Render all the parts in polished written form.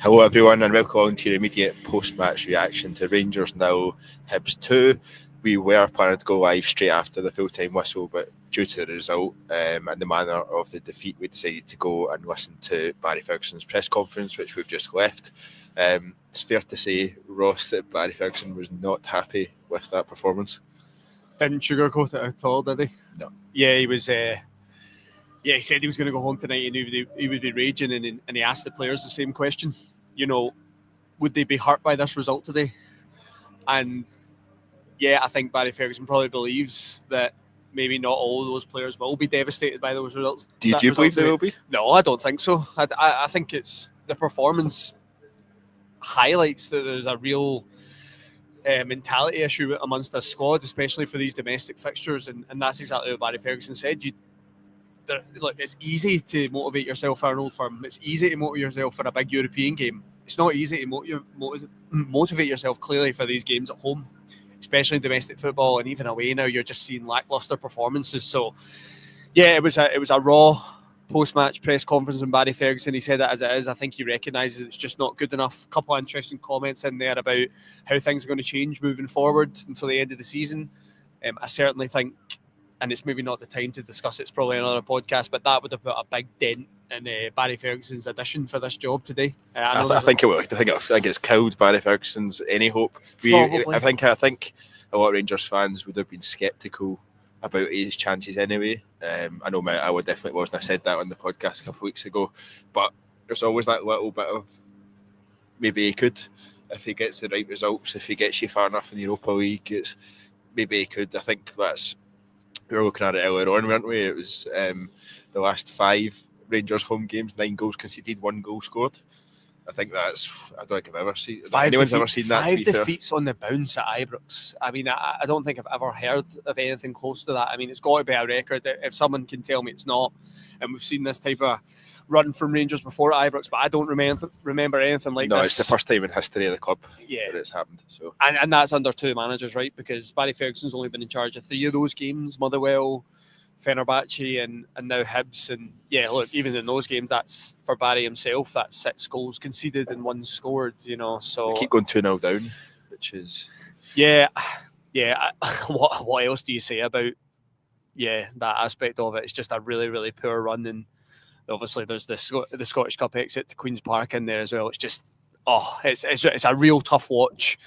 Hello everyone and welcome to your immediate post-match reaction to Rangers 0, Hibs 2. We were planning to go live straight after the full-time whistle, but due to the result and the manner of the defeat, we decided to go and listen to Barry Ferguson's press conference, which we've just left. It's fair to say, Ross, that Barry Ferguson was not happy with that performance. Didn't sugarcoat it at all, did he? No. Yeah, he was... he said he was going to go home tonight and he would be raging, and he asked the players the same question. You know, would they be hurt by this result today? And yeah, I think Barry Ferguson probably believes that maybe not all of those players will be devastated by those results. Do you believe they will be? No, I don't think so. I think it's the performance highlights that there's a real mentality issue amongst the squad, especially for these domestic fixtures, and that's exactly what Barry Ferguson said. Look, it's easy to motivate yourself for an old firm. It's easy to motivate yourself for a big European game. It's not easy to motivate yourself clearly for these games at home, especially in domestic football, and even away now you're just seeing lackluster performances. So yeah, it was a raw post-match press conference from Barry Ferguson. He said that as it is. I think he recognises it's just not good enough. A couple of interesting comments in there about how things are going to change moving forward until the end of the season. I certainly think, and it's maybe not the time to discuss it's probably another podcast, but that would have put a big dent in Barry Ferguson's audition for this job today. I think it would. I think it's killed Barry Ferguson's any hope. I think a lot of Rangers fans would have been sceptical about his chances anyway. I know I would definitely was, and I said that on the podcast a couple of weeks ago. But there's always that little bit of maybe he could, if he gets the right results, if he gets you far enough in the Europa League, maybe he could. I think we were looking at it earlier on, weren't we? It was the last 5 Rangers home games, 9 goals conceded, 1 goal scored. I think I don't think I've ever seen. Anyone's ever seen that? 5 defeats on the bounce at Ibrox. I mean, I don't think I've ever heard of anything close to that. I mean, it's got to be a record. If someone can tell me it's not, and we've seen this type of run from Rangers before at Ibrox, but I don't remember anything like this. No, it's the first time in history of the club that it's happened. So, and that's under 2 managers, right? Because Barry Ferguson's only been in charge of 3 of those games: Motherwell, Fenerbahce, and now Hibs. And yeah, look, even in those games, that's for Barry himself. That's 6 goals conceded and 1 scored. You know, so we keep going 2-0 down, which is What else do you say about that aspect of it? It's just a really, really poor run, and obviously there's the Scottish Cup exit to Queen's Park in there as well. It's just it's a real tough watch.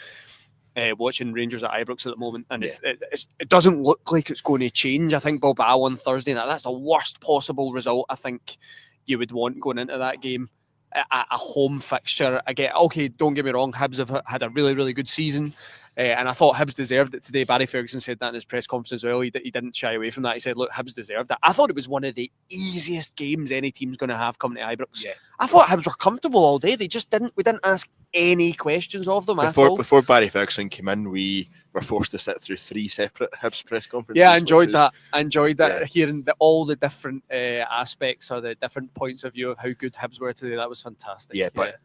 Watching Rangers at Ibrox at the moment, and it doesn't look like it's going to change. I think Bilbao on Thursday night, that's the worst possible result I think you would want going into that game. A home fixture. Okay, don't get me wrong, Hibs have had a really, really good season, and I thought Hibs deserved it today. Barry Ferguson said that in his press conference as well. He didn't shy away from that. He said, look, Hibs deserved it. I thought it was one of the easiest games any team's going to have coming to Ibrox. Yeah. I thought Hibs were comfortable all day. We didn't ask any questions of them at all. Before Barry Ferguson came in, we were forced to sit through 3 separate Hibs press conferences. Yeah, I enjoyed that. Hearing all the different aspects or the different points of view of how good Hibs were today. That was fantastic. Yeah, but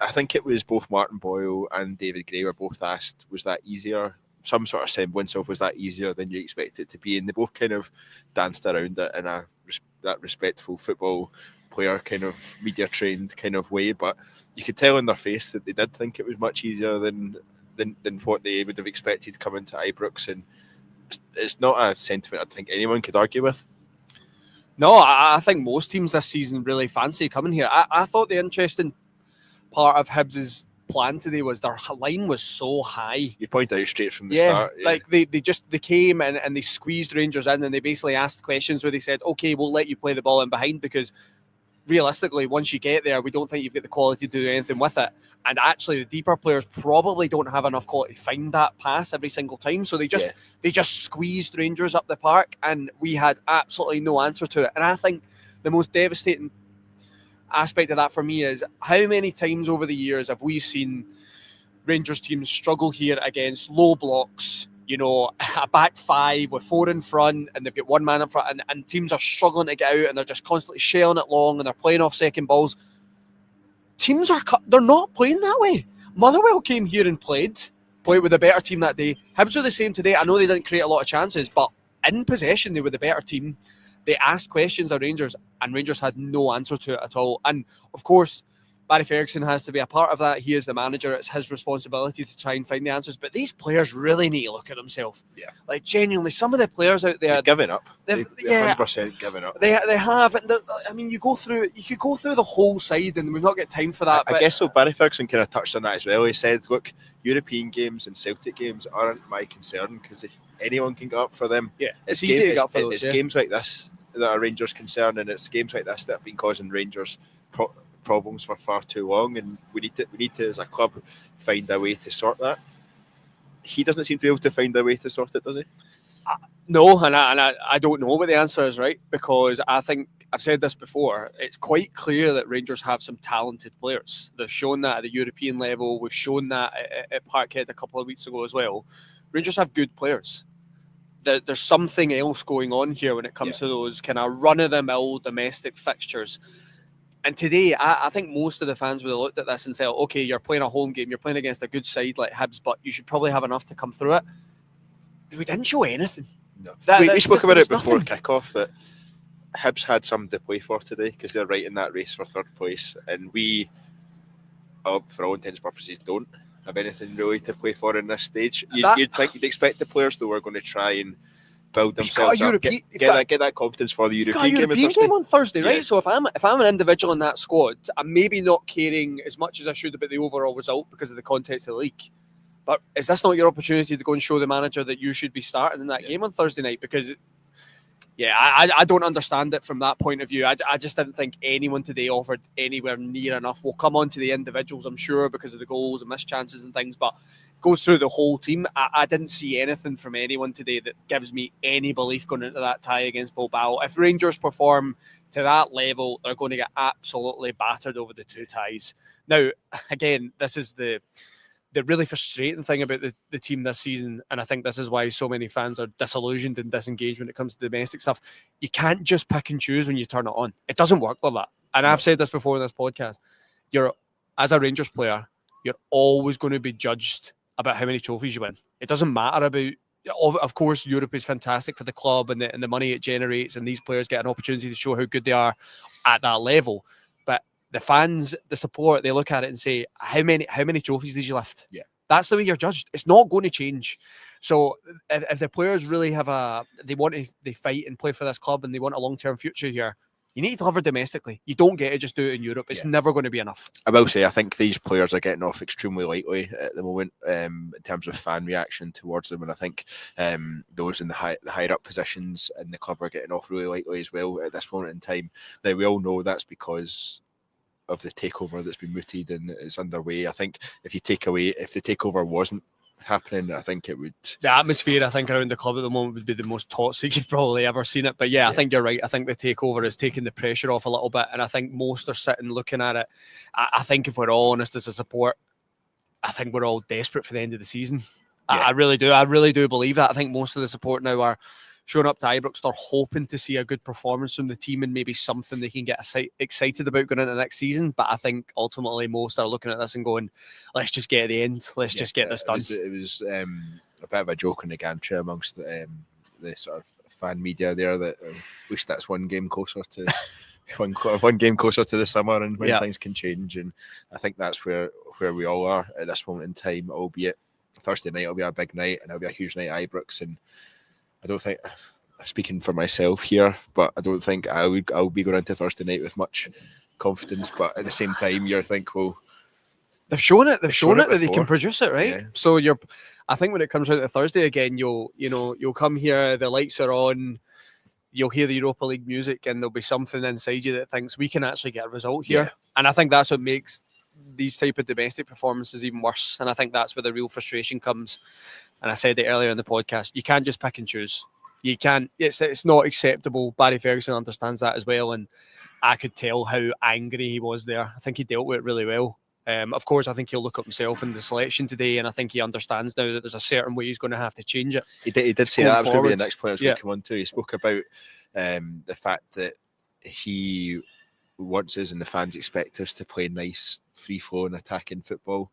I think it was both Martin Boyle and David Gray were both asked, was that easier? Some sort of semblance of was that easier than you expect it to be? And they both kind of danced around it in that respectful football player kind of media trained kind of way, but you could tell in their face that they did think it was much easier than what they would have expected coming to Ibrox, and it's not a sentiment I think anyone could argue with. No, I think most teams this season really fancy coming here. I thought the interesting part of Hibs' plan today was their line was so high. You point out straight from the start. Yeah, like they came and they squeezed Rangers in, and they basically asked questions where they said, okay, we'll let you play the ball in behind because realistically, once you get there, we don't think you've got the quality to do anything with it. And actually, the deeper players probably don't have enough quality to find that pass every single time. So they just squeezed Rangers up the park, and we had absolutely no answer to it. And I think the most devastating aspect of that for me is how many times over the years have we seen Rangers teams struggle here against low blocks, you know, a back 5 with 4 in front, and they've got 1 man in front, and teams are struggling to get out, and they're just constantly shelling it long, and they're playing off second balls. Teams they're not playing that way. Motherwell came here and played with a better team that day. Hibs were the same today. I know they didn't create a lot of chances, but in possession, they were the better team. They asked questions of Rangers, and Rangers had no answer to it at all. And of course, Barry Ferguson has to be a part of that. He is the manager. It's his responsibility to try and find the answers. But these players really need to look at themselves. Yeah. Like, genuinely, some of the players out there... They've given up. They've 100% given up. They have. I mean, you could go through the whole side, and we've not got time for that. I guess so. Barry Ferguson kind of touched on that as well. He said, look, European games and Celtic games aren't my concern, because if anyone can get up for them, it's easy to get up for those. It's games like this that are Rangers' concern, and it's games like this that have been causing Rangers problems for far too long, and we need to as a club find a way to sort that. He doesn't seem to be able to find a way to sort it, does he? No, and I don't know what the answer is, right? Because I think I've said this before. It's quite clear that Rangers have some talented players. They've shown that at the European level. We've shown that at Parkhead a couple of weeks ago as well. Rangers have good players. There's something else going on here when it comes to those kind of run-of-the-mill domestic fixtures. And today, I think most of the fans would have looked at this and felt, okay, you're playing a home game, you're playing against a good side like Hibs, but you should probably have enough to come through it. We didn't show anything. No. We spoke about it before kick-off, that Hibs had something to play for today, because they're right in that race for third place, and we, for all intents and purposes, don't have anything really to play for in this stage. You'd expect the players, though, are going to try and build themselves up, get that confidence for the European game on Thursday, right? So if I'm an individual in that squad, I'm maybe not caring as much as I should about the overall result because of the context of the league. But is this not your opportunity to go and show the manager that you should be starting in that game on Thursday night? Because I don't understand it from that point of view. I just didn't think anyone today offered anywhere near enough. We'll come on to the individuals, I'm sure, because of the goals and missed chances and things, but goes through the whole team. I didn't see anything from anyone today that gives me any belief going into that tie against Bilbao. If Rangers perform to that level, they're going to get absolutely battered over the two ties. Now, again, this is the really frustrating thing about the team this season, and I think this is why so many fans are disillusioned and disengaged when it comes to domestic stuff. You can't just pick and choose when you turn it on. It doesn't work like that. And I've said this before in this podcast. As a Rangers player, you're always going to be judged about how many trophies you win. It doesn't matter about... Of course, Europe is fantastic for the club and the money it generates, and these players get an opportunity to show how good they are at that level. But the fans, the support, they look at it and say, how many trophies did you lift? Yeah. That's the way you're judged. It's not going to change. So if the players really they fight and play for this club and they want a long-term future here, you need to deliver domestically. You don't get to just do it in Europe. It's never going to be enough. I will say, I think these players are getting off extremely lightly at the moment in terms of fan reaction towards them. And I think those in the higher up positions in the club are getting off really lightly as well at this moment in time. Now, we all know that's because of the takeover that's been mooted and is underway. I think if the takeover wasn't happening, I think it would... The atmosphere, I think, around the club at the moment would be the most toxic you've probably ever seen it. But I think you're right. I think the takeover is taking the pressure off a little bit, and I think most are sitting looking at it. I think if we're all honest as a support, I think we're all desperate for the end of the season. I really do. I really do believe that. I think most of the support now are showing up to Ibrox. They're hoping to see a good performance from the team and maybe something they can get excited about going into next season. But I think ultimately most are looking at this and going, let's just get to the end. Let's just get this done. It was a bit of a joke in the gantry amongst the sort of fan media there that at least that's one game closer to one game closer to the summer and when things can change. And I think that's where we all are at this moment in time, albeit Thursday night will be a big night and it'll be a huge night at Ibrox. And I don't think, speaking for myself here, but I don't think I'll be going into Thursday night with much confidence. But at the same time, you think, well, they've shown it that they can produce it, right? Yeah. So I think when it comes out to Thursday again, you'll come here, the lights are on, you'll hear the Europa League music, and there'll be something inside you that thinks we can actually get a result here. Yeah. And I think that's what makes these type of domestic performances even worse. And I think that's where the real frustration comes. And I said it earlier in the podcast, you can't just pick and choose. You can't. It's not acceptable. Barry Ferguson understands that as well, and I could tell how angry he was there. I think he dealt with it really well. Of course, I think he'll look at himself in the selection today, and I think he understands now that there's a certain way he's going to have to change it. He did say that. That was going to be the next point I was going to come on to. He spoke about the fact that he wants us and the fans expect us to play nice, free-flowing, attacking football.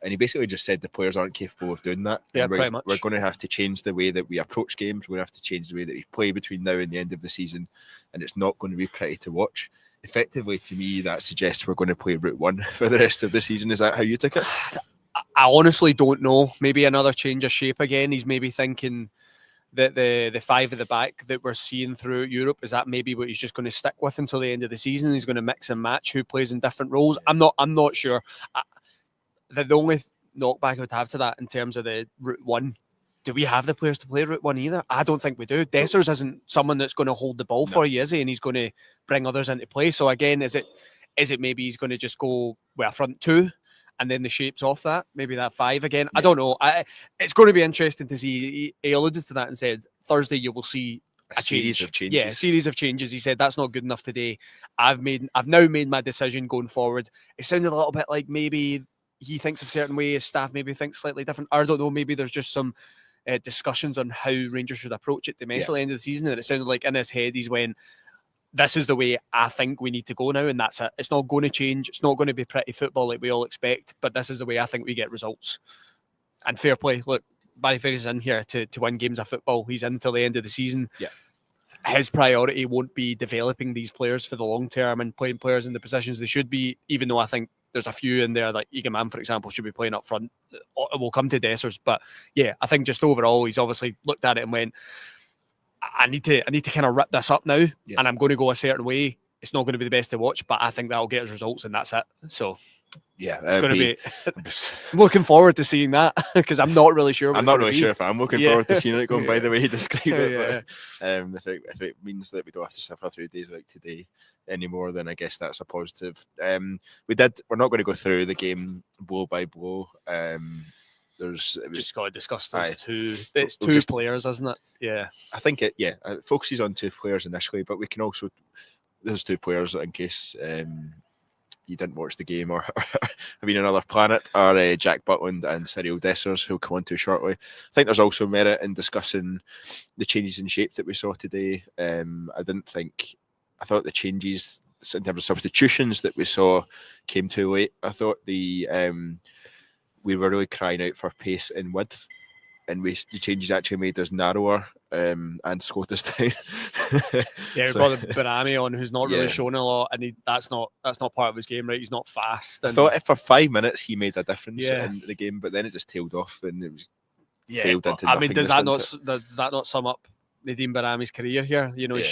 And he basically just said the players aren't capable of doing that. Yeah, pretty much. We're going to have to change the way that we approach games. We're going to have to change the way that we play between now and the end of the season. And it's not going to be pretty to watch. effectively, to me, that suggests we're going to play Route 1 for the rest of the season. Is that how you took it? I honestly don't know. Maybe another change of shape again. He's maybe thinking that the five at the back that we're seeing throughout Europe, is that maybe what he's just going to stick with until the end of the season? He's going to mix and match who plays in different roles. I'm not sure. The only knockback I would have to that in terms of the Route 1, do we have the players to play Route 1 either? I don't think we do. Dessers isn't someone that's going to hold the ball for you, is he? And he's going to bring others into play. So again, is it maybe he's going to just go with a front two and then the shapes off that? Maybe that 5 again? Yeah. I don't know. It's going to be interesting to see. He alluded to that and said, Thursday you will see a series of changes. Yeah, a series of changes. He said, that's not good enough today. I've now made my decision going forward. It sounded a little bit like maybe he thinks a certain way, his staff maybe thinks slightly different. I don't know, maybe there's just some discussions on how Rangers should approach it domestically at the end of the season, and it sounded like in his head he's went, this is the way I think we need to go now, and that's it. It's not going to change. It's not going to be pretty football like we all expect, but this is the way I think we get results. And fair play. Look, Barry Ferguson's in here to win games of football. He's in till the end of the season. Yeah. His priority won't be developing these players for the long term and playing players in the positions they should be, even though I think there's a few in there, like Egan Mann, for example, should be playing up front. We'll come to Dessers, but yeah, I think just overall, he's obviously looked at it and went, I need to kind of rip this up now, and I'm going to go a certain way. It's not going to be the best to watch, but I think that'll get us results, and that's it. So yeah, it's going to be. I'm looking forward to seeing that, because I'm not really sure. I'm not really sure if I'm looking forward to seeing it going by the way you describe it. But, if it means that we don't have to suffer through days like today anymore, then I guess that's a positive. We're not going to go through the game blow by blow. Just got to discuss those two. It's two players, isn't it? Yeah, I think it focuses on two players initially, but we can also those two players, in case you didn't watch the game or have been on another planet, are Jack Butland and Cyril Dessers, who'll come on to shortly. I think there's also merit in discussing the changes in shape that we saw today. I thought the changes in terms of substitutions that we saw came too late. I thought we were really crying out for pace and width, and the changes actually made us narrower and slowed us down. We brought Barami on, who's not really shown a lot, and that's not part of his game, right? He's not fast. I thought for 5 minutes he made a difference in the game, but then it just tailed off and it was failed into nothing. I mean, does that not sum up Nadim Barami's career here? You know, he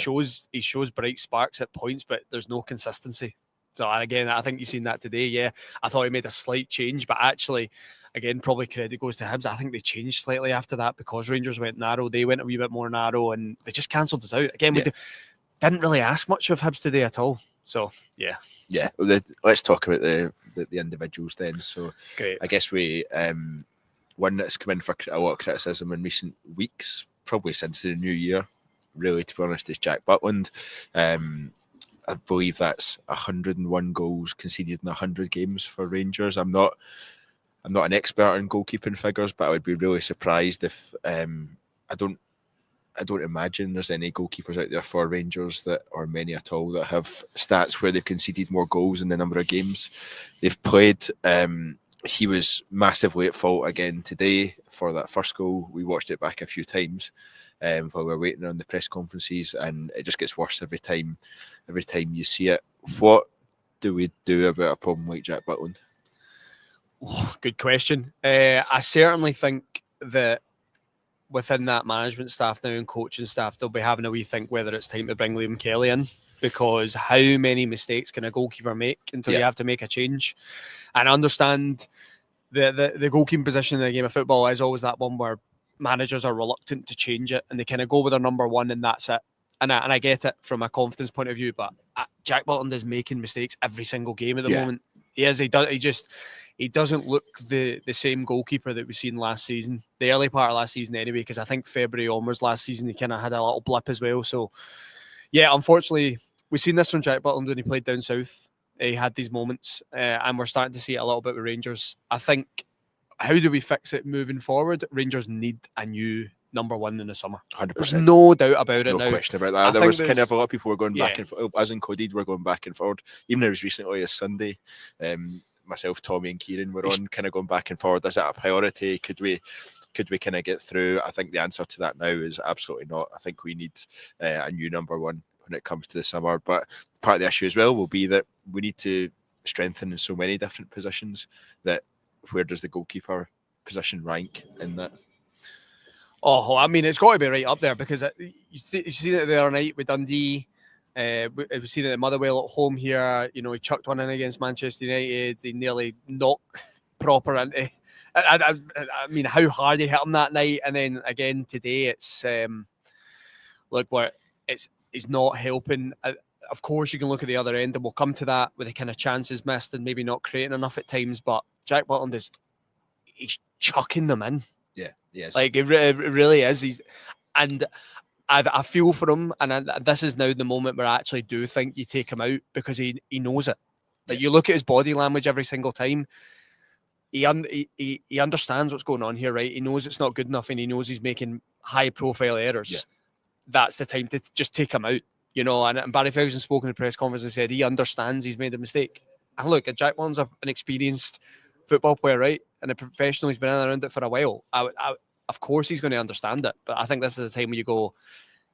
shows bright sparks at points, but there's no consistency. So again, I think you've seen that today. Yeah, I thought he made a slight change, but actually, again, probably credit goes to Hibs. I think they changed slightly after that because Rangers went narrow. They went a wee bit more narrow, and they just cancelled us out. Again, we didn't really ask much of Hibs today at all. So yeah. Well, let's talk about the individuals then. So great. I guess we one that's come in for a lot of criticism in recent weeks, probably since the new year. Really, to be honest, is Jack Butland. I believe that's 101 goals conceded in 100 games for Rangers. I'm not an expert in goalkeeping figures, but I would be really surprised if I don't imagine there's any goalkeepers out there for Rangers or many at all, that have stats where they've conceded more goals in the number of games they've played. He was massively at fault again today for that first goal. We watched it back a few times while we were waiting on the press conferences, and it just gets worse every time you see it. What do we do about a problem like Jack Butland? Oh, good question. I certainly think that within that management staff now and coaching staff, they'll be having a wee think whether it's time to bring Liam Kelly in, because how many mistakes can a goalkeeper make until you have to make a change? And I understand the goalkeeping position in the game of football is always that one where managers are reluctant to change it, and they kind of go with their number one, and that's it. And I get it from a confidence point of view, but Jack Butland is making mistakes every single game at the moment. He is. He doesn't look the same goalkeeper that we've seen last season, the early part of last season anyway, because I think February onwards last season he kind of had a little blip as well. So yeah, unfortunately, we've seen this from Jack Butland when he played down south. He had these moments, and we're starting to see it a little bit with Rangers. I think, how do we fix it moving forward? Rangers need a new number one in the summer. 100%. There's no doubt about it now. No question about that. There was kind of a lot of people were going back and forth, as in Coded, were going back and forward. Even as recently as Sunday, myself, Tommy and Kieran were on kind of going back and forward. Is that a priority? Could we kind of get through? I think the answer to that now is absolutely not. I think we need a new number one. when it comes to the summer. But part of the issue as well will be that we need to strengthen in so many different positions that where does the goalkeeper position rank in that? Oh, I mean, it's got to be right up there because you see that the other night with Dundee. We seen it at Motherwell at home here. You know, he chucked one in against Manchester United. He nearly knocked proper into. I mean, how hard he hit him that night, and then again today, it's look where it's not helping. Of course, you can look at the other end, and we'll come to that with the kind of chances missed and maybe not creating enough at times. But Jack Butland he's chucking them in. Yeah, yes. Like it really is. I feel for him, and this is now the moment where I actually do think you take him out because he knows it. Like you look at his body language every single time. He understands what's going on here, right? He knows it's not good enough, and he knows he's making high-profile errors. Yeah. That's the time to just take him out, you know. And Barry Ferguson spoke in the press conference and said he understands he's made a mistake. And look, Jack Butland's an experienced football player, right? And a professional, he's been in and around it for a while. Of course he's going to understand it, but I think this is the time where you go,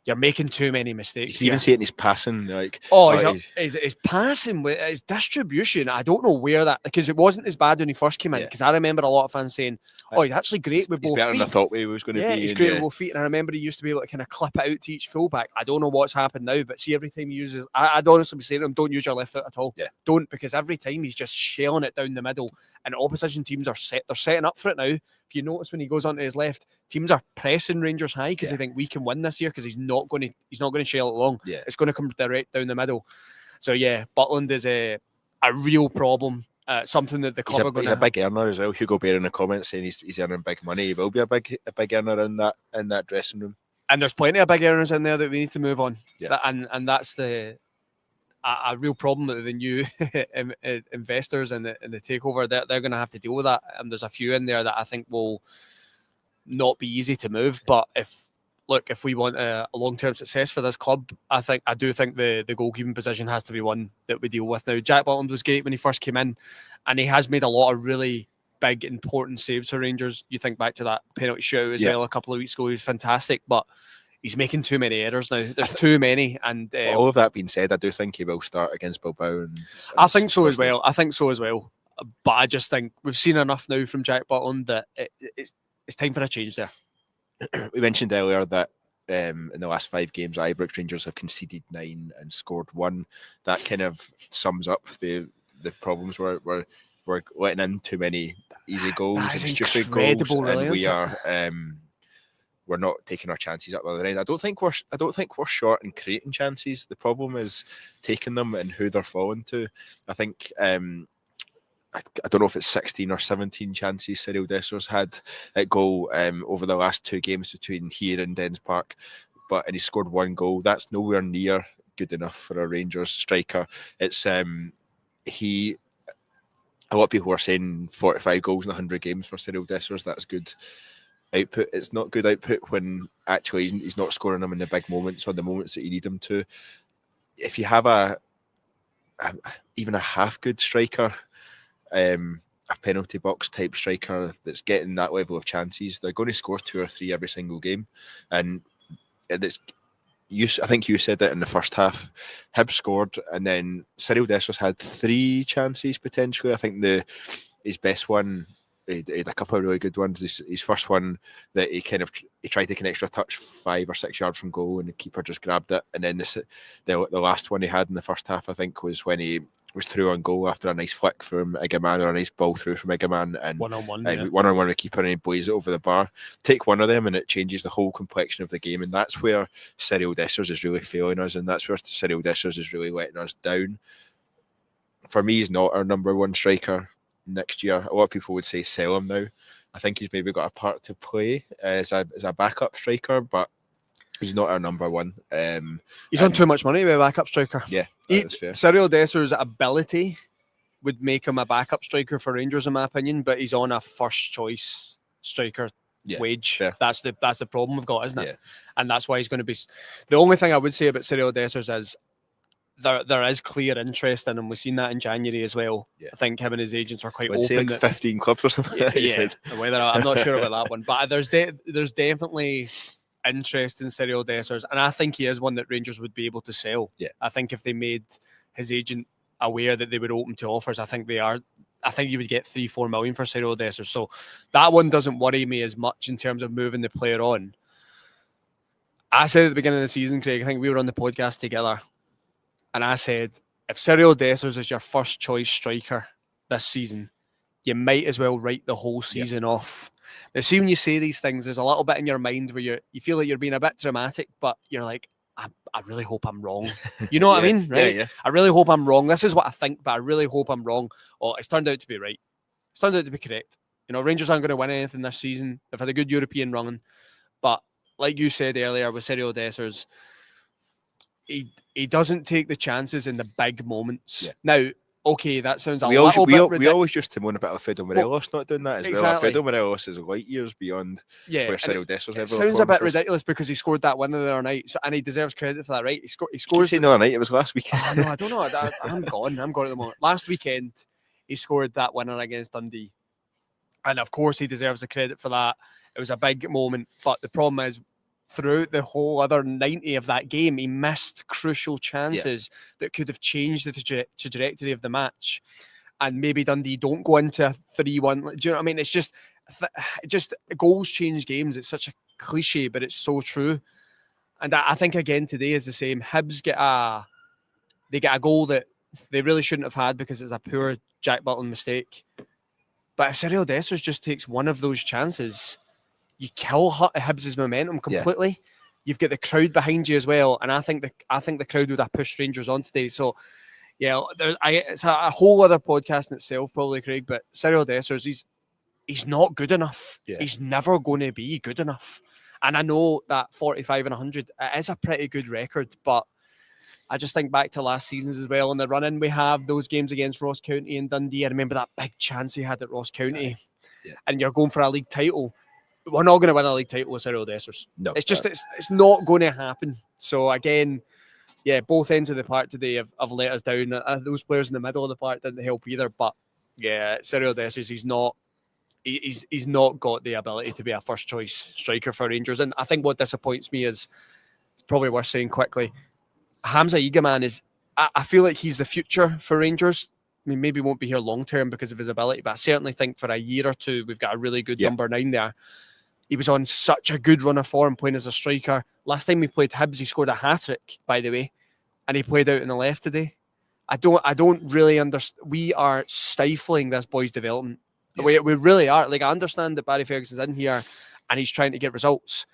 you're making too many mistakes. You even see it in his passing. His passing, his distribution, I don't know where that, because it wasn't as bad when he first came in, because I remember a lot of fans saying, he's actually great with both feet. He's better than I thought he was going to be. He's great with both feet, and I remember he used to be able to kind of clip it out to each fullback. I don't know what's happened now, but see, every time he uses, I'd honestly be saying to him, don't use your left foot at all. Yeah. Don't, because every time he's just shelling it down the middle, and opposition teams they're setting up for it now. If you notice when he goes onto his left, teams are pressing Rangers high because they think we can win this year because he's not going to shell it long. Yeah. It's going to come direct down the middle. So yeah, Butland is a real problem. Something that the club are going to. He's a big earner as well. Hugo Bear in the comments saying he's earning big money. He will be a big earner in that dressing room. And there's plenty of big earners in there that we need to move on. Yeah. And that's a real problem that the new investors and the takeover, they're going to have to deal with that. And there's a few in there that I think will not be easy to move. But if we want a long-term success for this club, I do think the goalkeeping position has to be one that we deal with now. Jack Butland was great when he first came in, and he has made a lot of really big, important saves for Rangers. You think back to that penalty shootout as well a couple of weeks ago. He was fantastic, but he's making too many errors now. There's too many. And all of that being said, I do think he will start against Bilbao. I think so as well. But I just think we've seen enough now from Jack Butland that it's time for a change there. We mentioned earlier that in the last 5 games, Ibrox Rangers have conceded 9 and scored 1. That kind of sums up the problems. We're letting in too many easy goals and stupid goals, really, and we are we're not taking our chances up the other end. I don't think we're short in creating chances. The problem is taking them and who they're falling to. I think I don't know if it's 16 or 17 chances Cyril Dessers had at goal over the last 2 games between here and Dens Park, and he scored 1 goal. That's nowhere near good enough for a Rangers striker. It's a lot of people are saying 45 goals in 100 games for Cyril Dessers. That's good output. It's not good output when actually he's not scoring them in the big moments or the moments that you need him to. If you have even a half good striker, a penalty box type striker that's getting that level of chances, they're going to score 2 or 3 every single game. And I think you said that in the first half, Hibs scored, and then Cyril Dessers had 3 chances potentially. I think his best one, he had a couple of really good ones. His first one that he tried to take an extra touch 5 or 6 yards from goal, and the keeper just grabbed it. And then the last one he had in the first half, I think, was when he was through on goal after a nice flick from Igaman, or a nice ball through from Igaman, and one-on-one with the keeper, and he blaze it over the bar. Take one of them and it changes the whole complexion of the game, and that's where Cyril Dessers is really failing us, and that's where Cyril Dessers is really letting us down. For me, he's not our number 1 striker next year. A lot of people would say sell him now. I think he's maybe got a part to play as a backup striker, but he's not our number 1. He's on too much money to be a backup striker. Yeah, that's fair. Cyril Dessers' ability would make him a backup striker for Rangers, in my opinion, but he's on a first choice striker wage. Fair. That's the problem we've got, isn't it? Yeah. And that's why he's going to be. The only thing I would say about Cyril Dessers is there is clear interest in him. We've seen that in January as well. Yeah. I think him and his agents are quite open. Say like 15 clubs or something. Yeah. I'm not sure about that one, but there's definitely interest in Cyril Dessers, and I think he is one that Rangers would be able to sell. Yeah. I think if they made his agent aware that they were open to offers, I think they are. I think you would get 3-4 million for Cyril Dessers. So that one doesn't worry me as much in terms of moving the player on. I said at the beginning of the season, Craig, I think we were on the podcast together, and I said, if Cyril Dessers is your first choice striker this season, you might as well write the whole season off. Now, see, when you say these things, there's a little bit in your mind where you feel like you're being a bit dramatic, but you're like, I really hope I'm wrong. You know what I mean? Right? Yeah. I really hope I'm wrong. This is what I think, but I really hope I'm wrong. Oh, it's turned out to be right. It's turned out to be correct. You know, Rangers aren't going to win anything this season. They've had a good European run. But like you said earlier with Cyril Dessers, he doesn't take the chances in the big moments. Yeah. Now, okay, that sounds little bit ridiculous. We always used to moan about Alfredo Morelos not doing that as well. Alfredo Morelos is light years beyond where Cyril Dessers ever sounds a bit ridiculous because he scored that winner the other night, and he deserves credit for that, right? He scores the other night. It was last weekend. No, I don't know. I'm gone at the moment. Last weekend, he scored that winner against Dundee, and of course he deserves the credit for that. It was a big moment, but the problem is, throughout the whole other 90 of that game, he missed crucial chances that could have changed the trajectory of the match. And maybe Dundee don't go into a 3-1. Do you know what I mean? It's just goals change games. It's such a cliche, but it's so true. And I think, again, today is the same. Hibs get a goal that they really shouldn't have had because it's a poor Jack Butland mistake. But if Cyril Dessers just takes one of those chances, you kill Hibs' momentum completely. Yeah. You've got the crowd behind you as well, and I think the crowd would have pushed Rangers on today. So, yeah, it's a whole other podcast in itself, probably, Craig. But Cyril Dessers, he's not good enough. Yeah. He's never going to be good enough. And I know that 45 and 100 it is a pretty good record, but I just think back to last season's as well. In the run-in, we have those games against Ross County and Dundee. I remember that big chance he had at Ross County, and you're going for a league title. We're not going to win a league title with Cyril Dessers. No, it's just it's not going to happen. So again, both ends of the park today have let us down. Those players in the middle of the park didn't help either. But Cyril Dessers, he's not got the ability to be a first choice striker for Rangers. And I think what disappoints me is, it's probably worth saying quickly, Hamza Egeman I feel like he's the future for Rangers. I mean, maybe won't be here long term because of his ability, but I certainly think for a year or two we've got a really good number 9 there. He was on such a good run of form playing as a striker. Last time we played Hibs, he scored a hat-trick, by the way, and he played out in the left today. I don't really understand. We are stifling this boy's development. Yeah. We really are. Like, I understand that Barry Ferguson's in here and he's trying to get results,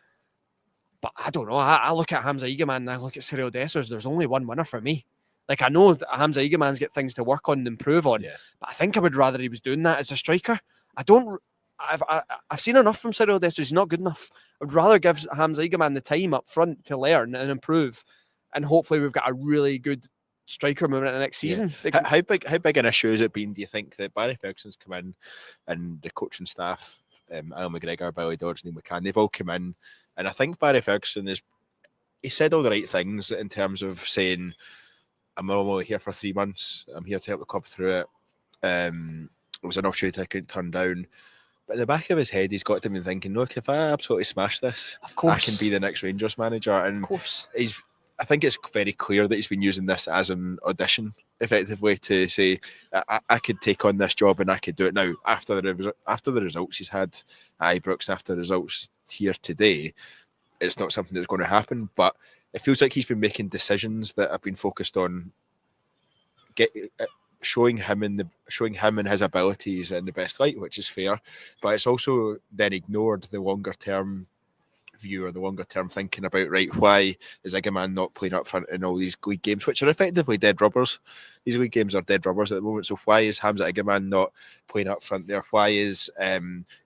but I don't know. I look at Hamza Egeman and I look at Cyril Dessers. There's only one winner for me. Like, I know that Hamza Egeman's got things to work on and improve on, but I think I would rather he was doing that as a striker. I've seen enough from Cyril Dessers. He's not good enough. I'd rather give Hamza Egeman the time up front to learn and improve, and hopefully we've got a really good striker moving into next season. Yeah. How big an issue has it been, do you think, that Barry Ferguson's come in and the coaching staff, Al McGregor, Billy Dodds, Neil McCann, they've all come in, and I think Barry Ferguson he said all the right things in terms of saying, I'm only here for 3 months. I'm here to help the club through it. It was an opportunity I couldn't turn down. But in the back of his head, he's got to be thinking, look, if I absolutely smash this, of course, I can be the next Rangers manager. And of course, I think it's very clear that he's been using this as an audition, effectively, to say, I could take on this job and I could do it now. After the results he's had at Ibrox, after the results here today, it's not something that's going to happen. But it feels like he's been making decisions that have been focused on showing him and his abilities in the best light, which is fair. But it's also then ignored the longer term view or the longer term thinking about, right, why is Egeman not playing up front in all these league games, which are effectively dead rubbers? These league games are dead rubbers at the moment. So why is Hamza Egeman not playing up front there? Why is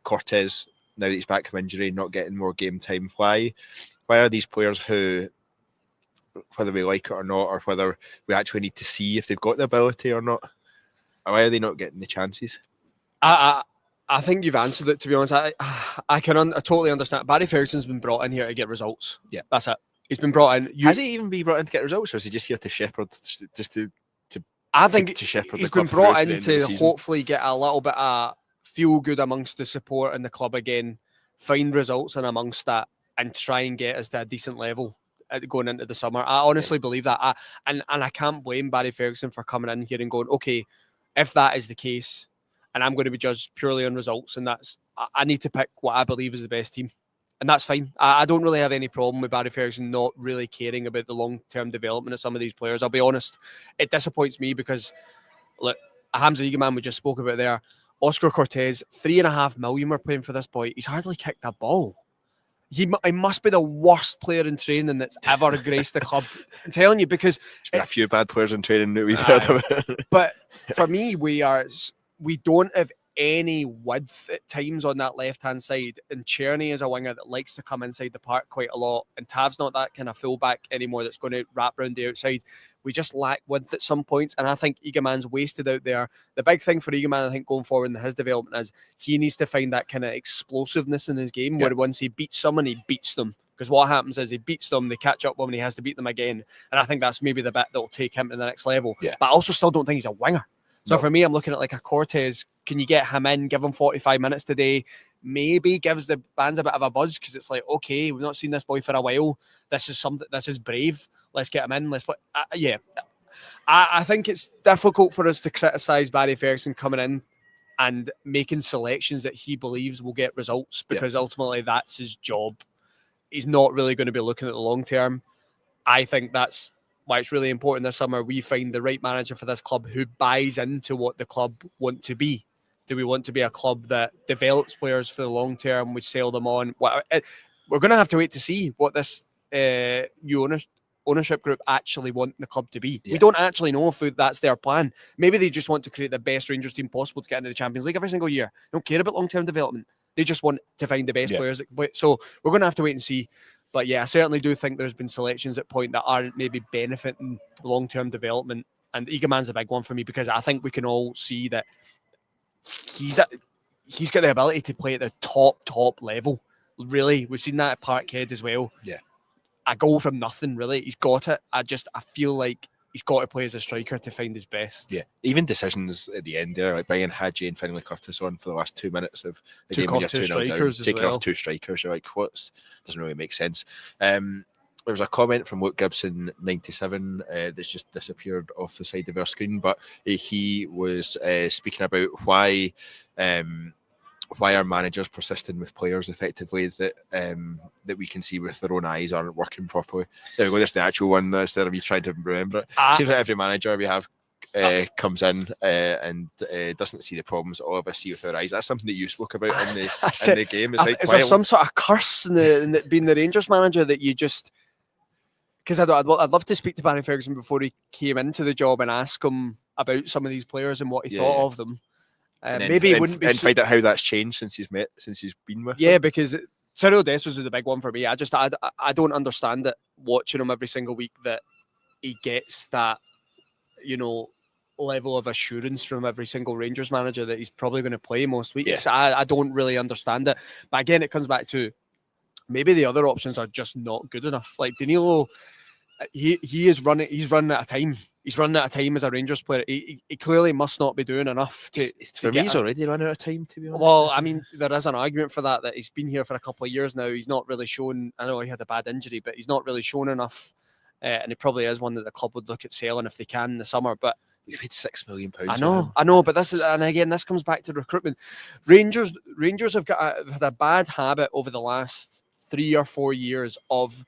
Cortez, now that he's back from injury, not getting more game time? Why are these players who, whether we like it or not, or whether we actually need to see if they've got the ability or not, why are they not getting the chances? I think you've answered it, to be honest. I totally understand. Barry Ferguson's been brought in here to get results. Yeah, that's it. He's been brought in. Has he even been brought in to get results, or is he just here to shepherd? I think he's been brought in to hopefully get a little bit of feel good amongst the support and the club again, find results and amongst that, and try and get us to a decent level going into the summer. I honestly believe that. And I can't blame Barry Ferguson for coming in here and going, okay, if that is the case, and I'm going to be judged purely on results, and I need to pick what I believe is the best team. And that's fine. I don't really have any problem with Barry Ferguson not really caring about the long-term development of some of these players. I'll be honest, it disappoints me because, look, Hamza Eagleman we just spoke about there, Oscar Cortez, $3.5 million we're paying for this boy. He's hardly kicked a ball. He must be the worst player in training that's ever graced the club. I'm telling you, because there's been a few bad players in training that we've heard about. But for me, we don't have any width at times on that left-hand side. And Czerny is a winger that likes to come inside the park quite a lot. And Tav's not that kind of fullback anymore that's going to wrap around the outside. We just lack width at some points. And I think Eagleman's wasted out there. The big thing for Eagleman, I think, going forward in his development is he needs to find that kind of explosiveness in his game where once he beats someone, he beats them. Because what happens is he beats them, they catch up when he has to beat them again. And I think that's maybe the bit that will take him to the next level. Yeah. But I also still don't think he's a winger. So for me, I'm looking at like a Cortez. Can you get him in, give him 45 minutes today? Maybe gives the fans a bit of a buzz because it's like, okay, we've not seen this boy for a while. This is something. This is brave. Let's get him in. Let's play. I think it's difficult for us to criticise Barry Ferguson coming in and making selections that he believes will get results because ultimately that's his job. He's not really going to be looking at the long term. I think that's why it's really important this summer we find the right manager for this club who buys into what the club want to be. Do we want to be a club that develops players for the long term? We sell them on. We're going to have to wait to see what this new ownership group actually want the club to be. We don't actually know if that's their plan. Maybe they just want to create the best Rangers team possible to get into the Champions League every single year. They don't care about long-term development. They just want to find the best players. So we're going to have to wait and see. But yeah, I certainly do think there's been selections at point that aren't maybe benefiting long-term development. And Eagleman's a big one for me because I think we can all see that he's got the ability to play at the top level. Really, we've seen that at Parkhead as well. Yeah, a goal from nothing. Really, he's got it. I feel like he's got to play as a striker to find his best. Yeah, even decisions at the end there, like Brian Hadji and finally Curtis on for the last 2 minutes of the game when you're 2-0 down, taking off two strikers. You're like, doesn't really make sense. There was a comment from Luke Gibson 97 that's just disappeared off the side of our screen, but he was speaking about why our managers persisting with players effectively that we can see with their own eyes aren't working properly. There we go. There's the actual one instead of you trying to remember it. Seems like every manager we have comes in and doesn't see the problems that all of us see with our eyes. That's something that you spoke about in the game. Is there some sort of curse in being the Rangers manager that you just... Because I'd love to speak to Barry Ferguson before he came into the job and ask him about some of these players and what he thought of them. Maybe it wouldn't be... And find out how that's changed since he's been with them. Because Cyril Dessers is the big one for me. I don't understand it, watching him every single week, that he gets that, level of assurance from every single Rangers manager that he's probably going to play most weeks. Yeah. I don't really understand it. But again, it comes back to maybe the other options are just not good enough. Like Danilo, he's running out of time. He's running out of time as a Rangers player. He clearly must not be doing enough for me. He's already running out of time, to be honest. Well, I mean, there is an argument for that he's been here for a couple of years now. He's not really shown. I know he had a bad injury, but he's not really shown enough. And it probably is one that the club would look at selling if they can in the summer. But we paid £6 million. I know, but this comes back to recruitment. Rangers have had a bad habit over the last 3 or 4 years of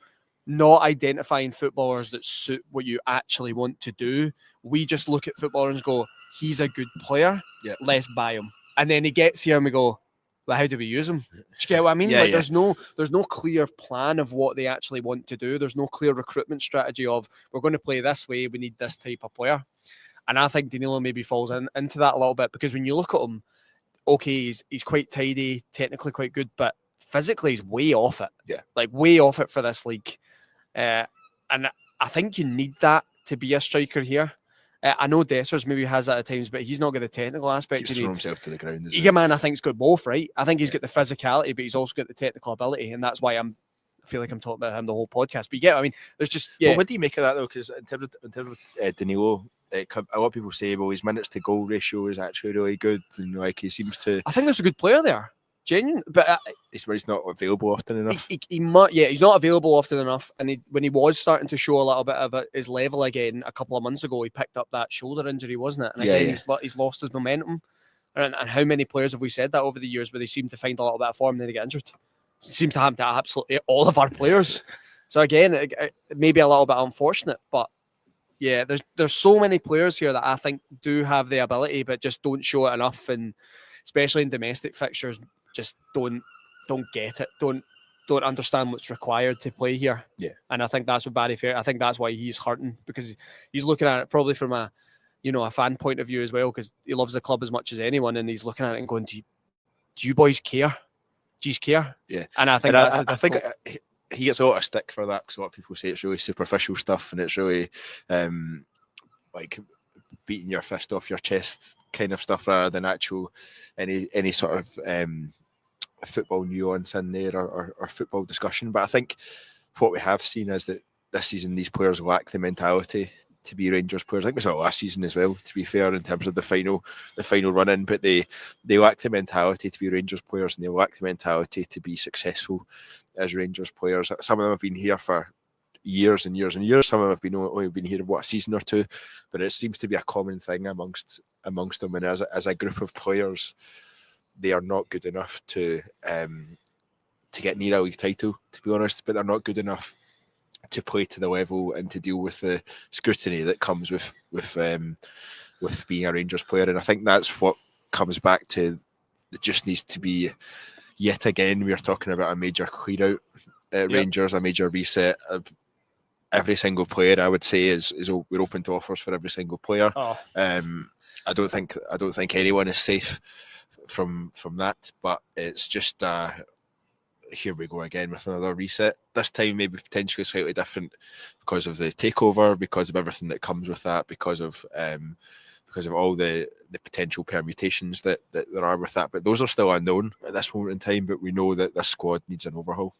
not identifying footballers that suit what you actually want to do. We just look at footballers and go, he's a good player, let's buy him. And then he gets here and we go, well, how do we use him? Do you get what I mean? There's no clear plan of what they actually want to do. There's no clear recruitment strategy of, we're going to play this way, we need this type of player. And I think Danilo maybe falls into that a little bit, because when you look at him, okay, he's quite tidy, technically quite good, but physically he's way off it. Yeah. Like way off it for this league. And I think you need that to be a striker here. I know Dessers maybe has that at times, but he's not got the technical aspect. He's thrown himself to the ground. Eagleman, I think's got both, right? I think he's got the physicality, but he's also got the technical ability, and that's why I feel like I'm talking about him the whole podcast. But I mean, there's just Well, what do you make of that though? Because in terms of Danilo, a lot of people say, well, his minutes to goal ratio is actually really good, and like he seems to. I think there's a good player there. Genuine, but It's where he's not available often enough. He's not available often enough. And when he was starting to show a little bit of his level again a couple of months ago, he picked up that shoulder injury, wasn't it? And again, he's lost his momentum. And how many players have we said that over the years where they seem to find a little bit of form and then they get injured? It seems to happen to absolutely all of our players. So again, it may be a little bit unfortunate, but yeah, there's so many players here that I think do have the ability, but just don't show it enough, and especially in domestic fixtures, just don't get it, don't understand what's required to play here. Yeah, and I think that's what Barry Fair. I think that's why he's hurting, because he's looking at it probably from a fan point of view as well, because he loves the club as much as anyone, and he's looking at it and going, "Do you boys care? Do you care?" Yeah, and I think I think he gets a lot of stick for that, because a lot of people say it's really superficial stuff and it's really like beating your fist off your chest kind of stuff, rather than actual any sort of football nuance in there or football discussion. But I think what we have seen is that this season these players lack the mentality to be Rangers players. I think we saw it last season as well, to be fair, in terms of the final run in, but they lack the mentality to be Rangers players, and they lack the mentality to be successful as Rangers players. Some of them have been here for years and years and years. Some of them have only been here a season or two, but it seems to be a common thing amongst them. And as a group of players, they are not good enough to get near a league title, to be honest. But they're not good enough to play to the level and to deal with the scrutiny that comes with being a Rangers player. And I think that's what comes back to. It just needs to be, yet again, we are talking about a major clear out at Rangers, a major reset. Every single player, I would say, we're open to offers for every single player. I don't think anyone is safe from that, but it's just here we go again with another reset. This time maybe potentially slightly different because of the takeover, because of everything that comes with that, because of all the potential permutations that there are with that. But those are still unknown at this moment in time. But we know that this squad needs an overhaul.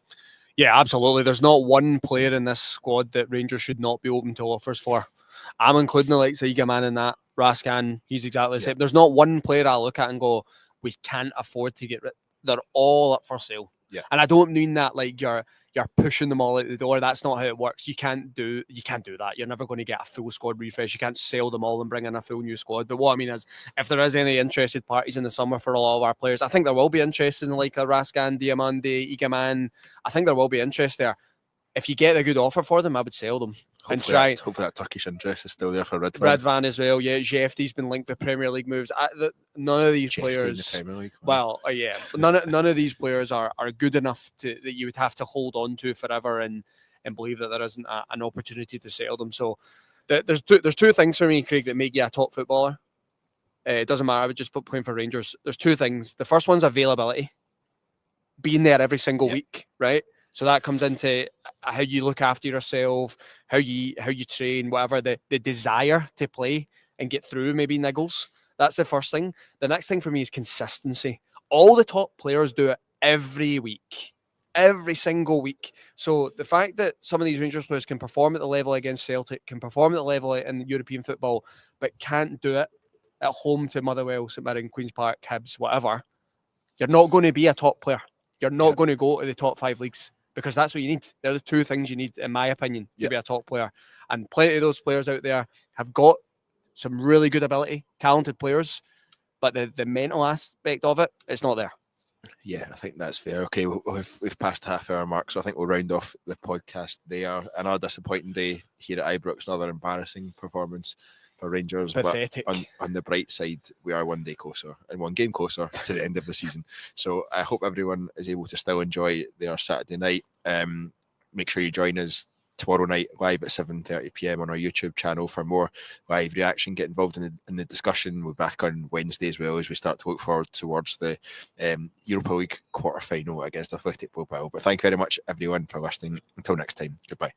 Yeah, absolutely. There's not one player in this squad that Rangers should not be open to offers for. I'm including the likes of Igaman in that. Raskan, he's exactly the same. There's not one player I look at and go, we can't afford to get rid. They're all up for sale. Yeah. And I don't mean that like you're pushing them all out the door. That's not how it works. You can't do that. You're never going to get a full squad refresh. You can't sell them all and bring in a full new squad. But what I mean is, if there is any interested parties in the summer for a lot of our players, I think there will be interest in like a Raskan, Diamande, Igaman. I think there will be interest there. If you get a good offer for them, I would sell them. Hopefully that Turkish interest is still there for Ridvan. Ridvan as well, yeah. Jefty's been linked with Premier League moves. None of these players. In the Premier League, yeah. None of these players are good enough that you would have to hold on to forever and believe that there isn't an opportunity to sell them. So there's two things for me, Craig, that make you a top footballer. It doesn't matter. I would just put playing for Rangers. There's two things. The first one's availability, being there every single week, right? So that comes into how you look after yourself, how you train, whatever, the desire to play and get through maybe niggles. That's the first thing. The next thing for me is consistency. All the top players do it every week, every single week. So the fact that some of these Rangers players can perform at the level against Celtic, can perform at the level in European football, but can't do it at home to Motherwell, St Mirren, Queen's Park, Hibs, whatever, you're not going to be a top player. You're not going to go to the top 5 leagues. Because that's what you need. They're the two things you need, in my opinion, to be a top player. And plenty of those players out there have got some really good ability, talented players, but the mental aspect of it, it's not there. Yeah, I think that's fair. Okay, we've passed the half-hour mark, so I think we'll round off the podcast there. Another disappointing day here at Ibrox, another embarrassing performance for Rangers. Pathetic. But on the bright side, we are one day closer and one game closer to the end of the season. So I hope everyone is able to still enjoy their Saturday night. Make sure you join us tomorrow night live at 7:30 p.m. on our YouTube channel for more live reaction. Get involved in the discussion. We're back on Wednesday as well, as we start to look forward towards the Europa League quarter-final against Athletic Bilbao. But thank you very much, everyone, for listening. Until next time, goodbye.